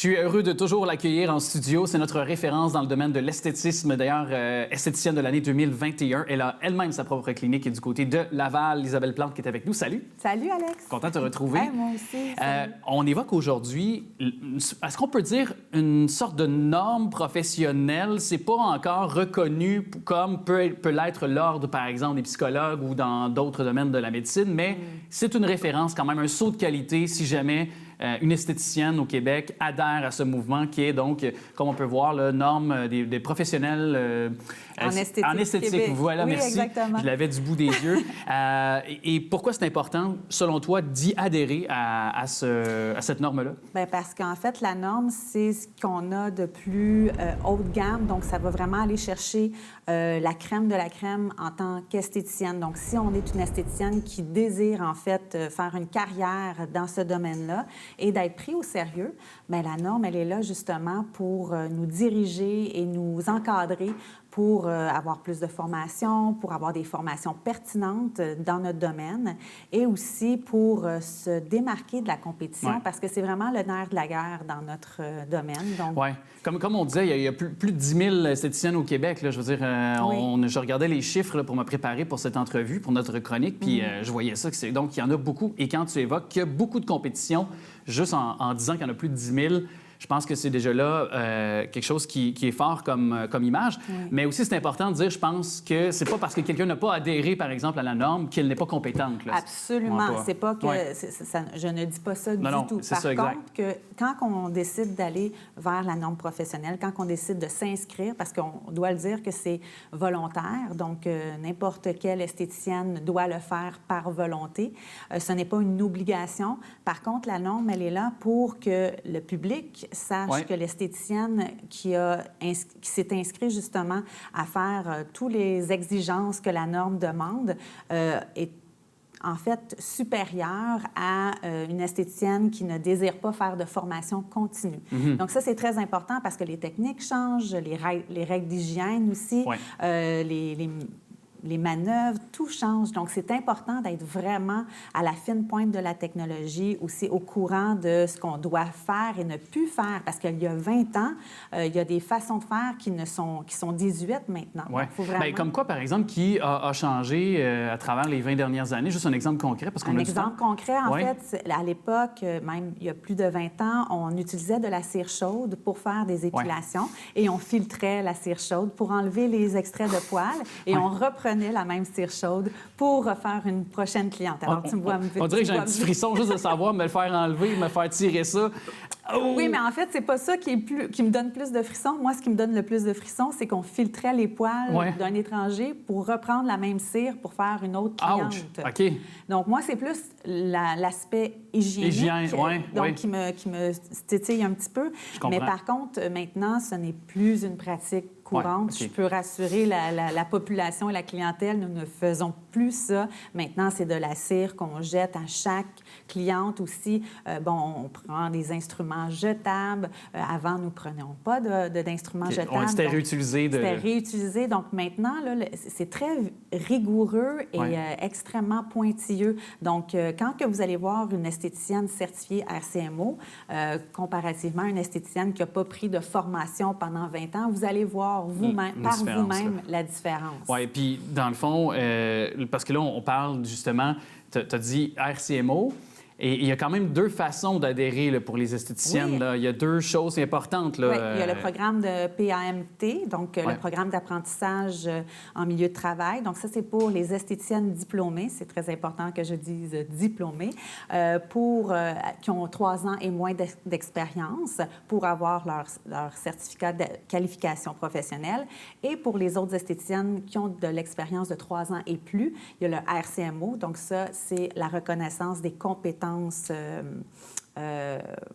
suis heureux de toujours l'accueillir en studio. C'est notre référence dans le domaine de l'esthétisme. D'ailleurs, esthéticienne de l'année 2021. Elle a elle-même sa propre clinique du côté de Laval. Isabelle Plante qui est avec nous. Salut. Salut, Alex. Content de te retrouver. Hey, moi aussi. On évoque aujourd'hui, est-ce qu'on peut dire une sorte de norme professionnelle? C'est pas encore reconnu comme peut l'être l'ordre, par exemple, des psychologues ou dans d'autres domaines de la médecine, mais c'est une référence quand même, un saut de qualité si jamais une esthéticienne au Québec adhère à ce mouvement qui est donc, comme on peut voir, la norme des professionnels en esthétique. Québec. Voilà, oui, merci. Exactement. Je l'avais du bout des yeux. Et pourquoi c'est important, selon toi, d'y adhérer à cette norme-là? Bien, parce qu'en fait, la norme, c'est ce qu'on a de plus haut de gamme. Donc, ça va vraiment aller chercher la crème de la crème en tant qu'esthéticienne. Donc, si on est une esthéticienne qui désire, en fait, faire une carrière dans ce domaine-là et d'être pris au sérieux, bien, la norme, elle est là justement pour nous diriger et nous encadrer pour avoir plus de formation, pour avoir des formations pertinentes dans notre domaine et aussi pour se démarquer de la compétition parce que c'est vraiment le nerf de la guerre dans notre domaine. Oui. Comme on disait, il y a plus de 10 000 esthéticiennes au Québec. Là, je veux dire, je regardais les chiffres là, pour me préparer pour cette entrevue, pour notre chronique, puis je voyais ça. Donc, il y en a beaucoup. Et quand tu évoques qu'il y a beaucoup de compétition, juste en disant qu'il y en a plus de 10 000, je pense que c'est déjà là quelque chose qui est fort comme image. Oui. Mais aussi, c'est important de dire, je pense que c'est pas parce que quelqu'un n'a pas adhéré, par exemple, à la norme qu'elle n'est pas compétente. Là. Absolument. C'est pas que... je ne dis pas ça du tout. Par contre, que quand on décide d'aller vers la norme professionnelle, quand on décide de s'inscrire, parce qu'on doit le dire que c'est volontaire, donc n'importe quelle esthéticienne doit le faire par volonté. Ce n'est pas une obligation. Par contre, la norme, elle est là pour que le public sache que l'esthéticienne qui s'est inscrite justement à faire toutes les exigences que la norme demande est en fait supérieure à une esthéticienne qui ne désire pas faire de formation continue. Donc ça, c'est très important parce que les techniques changent, les règles d'hygiène aussi, les manœuvres, tout change. Donc, c'est important d'être vraiment à la fine pointe de la technologie, aussi au courant de ce qu'on doit faire et ne plus faire. Parce qu'il y a 20 ans, il y a des façons de faire qui sont 18 maintenant. Ouais. Donc, vraiment... Bien, comme quoi, par exemple, qui a changé à travers les 20 dernières années? Juste un exemple concret, parce qu'on Un exemple concret, en fait, à l'époque, même il y a plus de 20 ans, on utilisait de la cire chaude pour faire des épilations et on filtrait la cire chaude pour enlever les extraits de poils et on reprenait la même cire chaude pour refaire une prochaine cliente. Alors, tu me vois... On dirait que j'ai un petit frisson juste de savoir me le faire enlever, me faire tirer ça. Oh! Oui, mais en fait, c'est pas ça qui me donne plus de frissons. Moi, ce qui me donne le plus de frissons, c'est qu'on filtrait les poils d'un étranger pour reprendre la même cire pour faire une autre cliente. Ouch! OK. Donc, moi, c'est plus l'aspect hygiénique qui me titille un petit peu. Mais par contre, maintenant, ce n'est plus une pratique courante. Je peux rassurer la population et la clientèle, nous ne faisons plus ça. Maintenant, c'est de la cire qu'on jette à chaque cliente aussi. On prend des instruments jetables. Avant, nous ne prenions pas d'instruments jetables. C'était réutilisé. C'était réutilisé. Donc maintenant, là, c'est très rigoureux et extrêmement pointilleux. Donc, quand que vous allez voir une esthéticienne certifiée RCMO, comparativement à une esthéticienne qui n'a pas pris de formation pendant 20 ans, vous allez voir vous-même, par vous-même la différence. Oui, et puis dans le fond, parce que là, on parle justement, tu as dit RCMO, et il y a quand même deux façons d'adhérer là, pour les esthéticiennes. Oui. Là. Il y a deux choses importantes. Là. Oui, il y a le programme de PAMT, donc le programme d'apprentissage en milieu de travail. Donc ça, c'est pour les esthéticiennes diplômées. C'est très important que je dise diplômées, qui ont 3 ans et moins d'expérience pour avoir leur certificat de qualification professionnelle. Et pour les autres esthéticiennes qui ont de l'expérience de 3 ans et plus, il y a le RCMO. Donc ça, c'est la reconnaissance des compétences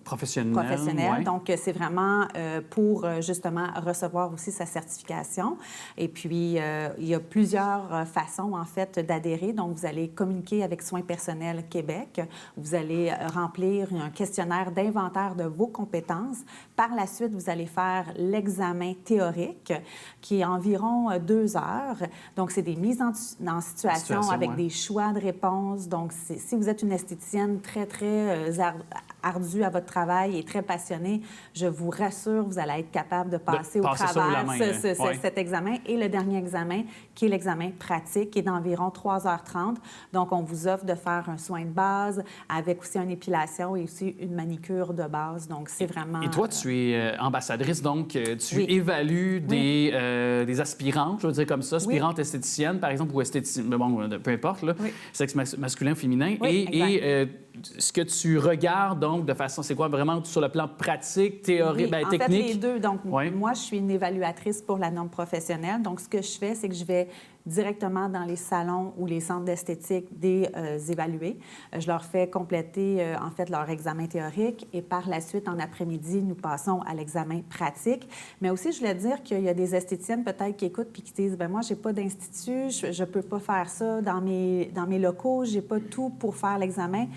professionnelle. Donc, c'est vraiment pour, justement, recevoir aussi sa certification. Et puis, il y a plusieurs façons, en fait, d'adhérer. Donc, vous allez communiquer avec Soins personnels Québec. Vous allez remplir un questionnaire d'inventaire de vos compétences. Par la suite, vous allez faire l'examen théorique, qui est environ 2 heures. Donc, c'est des mises en situation avec des choix de réponses. Donc, si vous êtes une esthéticienne très, très ardu à votre travail et très passionné, je vous rassure, vous allez être capable de passer au travers cet examen. Et le dernier examen, qui est l'examen pratique, qui est d'environ 3h30. Donc, on vous offre de faire un soin de base avec aussi une épilation et aussi une manicure de base. Donc, c'est vraiment... Et toi, tu es ambassadrice, donc tu évalues des aspirantes, je veux dire comme ça, aspirantes esthéticiennes, par exemple, ou esthéticiennes, bon, peu importe, là, sexe masculin, féminin. Ce que tu regardes, donc, de façon, c'est quoi, vraiment sur le plan pratique, théorique, technique? En fait, les deux. Donc, moi, je suis une évaluatrice pour la norme professionnelle. Donc, ce que je fais, c'est que je vais directement dans les salons ou les centres d'esthétique des évalués. Je leur fais compléter, en fait, leur examen théorique et par la suite, en après-midi, nous passons à l'examen pratique. Mais aussi, je voulais dire qu'il y a des esthéticiennes peut-être qui écoutent puis qui disent, bien, moi, j'ai pas d'institut, je peux pas faire ça dans mes locaux, j'ai pas tout pour faire l'examen.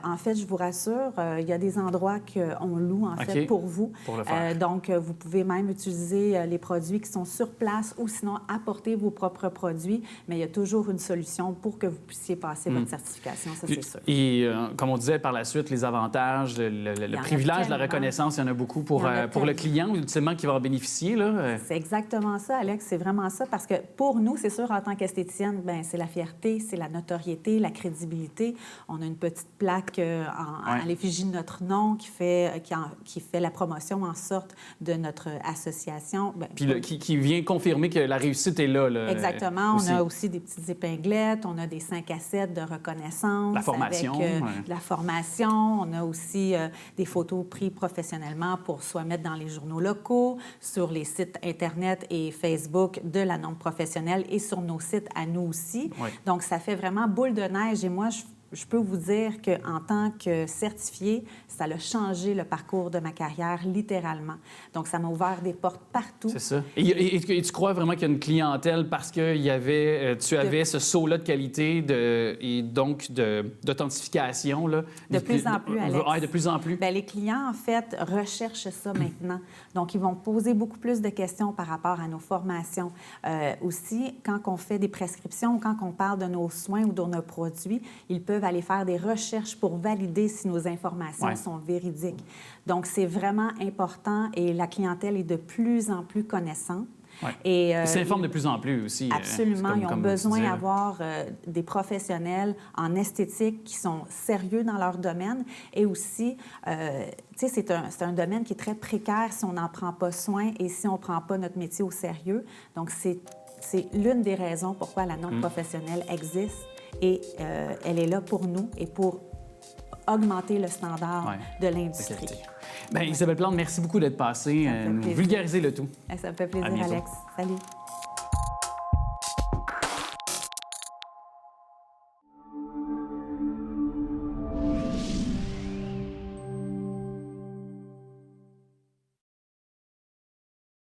En fait, je vous rassure, il y a des endroits qu'on loue, en fait, pour vous. Pour le faire. Donc, vous pouvez même utiliser les produits qui sont sur place ou sinon apporter vos propres produits, mais il y a toujours une solution pour que vous puissiez passer votre certification, ça, c'est sûr. Et comme on disait par la suite, les avantages, le privilège, la reconnaissance, il y en a beaucoup pour le client, ultimement, qui va en bénéficier. Là. C'est exactement ça, Alex, c'est vraiment ça, parce que pour nous, c'est sûr, en tant qu'esthéticienne, bien, c'est la fierté, c'est la notoriété, la crédibilité. On a une petite plaque à l'effigie de notre nom qui fait la promotion en sorte de notre association. Puis qui vient confirmer que la réussite est là. Exactement. On a aussi des petites épinglettes, on a des 5 à 7 de reconnaissance. La formation. Avec la formation. On a aussi des photos prises professionnellement pour soit mettre dans les journaux locaux, sur les sites Internet et Facebook de la norme professionnelle et sur nos sites à nous aussi. Oui. Donc, ça fait vraiment boule de neige et moi, je peux vous dire qu'en tant que certifiée, ça a changé le parcours de ma carrière, littéralement. Donc, ça m'a ouvert des portes partout. C'est ça. Et tu crois vraiment qu'il y a une clientèle parce que tu avais ce saut-là de qualité et donc d'authentification? De plus en plus, Alex. Oui, de plus en plus. Bien, les clients, en fait, recherchent ça maintenant. Donc, ils vont poser beaucoup plus de questions par rapport à nos formations. Aussi, quand on fait des prescriptions, quand on parle de nos soins ou de nos produits, ils peuvent aller faire des recherches pour valider si nos informations sont véridiques. Donc, c'est vraiment important et la clientèle est de plus en plus connaissante. Ouais. Et ils s'informent de plus en plus aussi. Absolument. Ils ont besoin d'avoir des professionnels en esthétique qui sont sérieux dans leur domaine. Et aussi, tu sais, c'est un domaine qui est très précaire si on n'en prend pas soin et si on ne prend pas notre métier au sérieux. Donc, c'est l'une des raisons pourquoi la norme professionnelle existe. Et elle est là pour nous et pour augmenter le standard de l'industrie. Bien, Isabelle Plante, merci beaucoup d'être passée, vulgariser le tout. Ça me fait plaisir, Alex. Salut.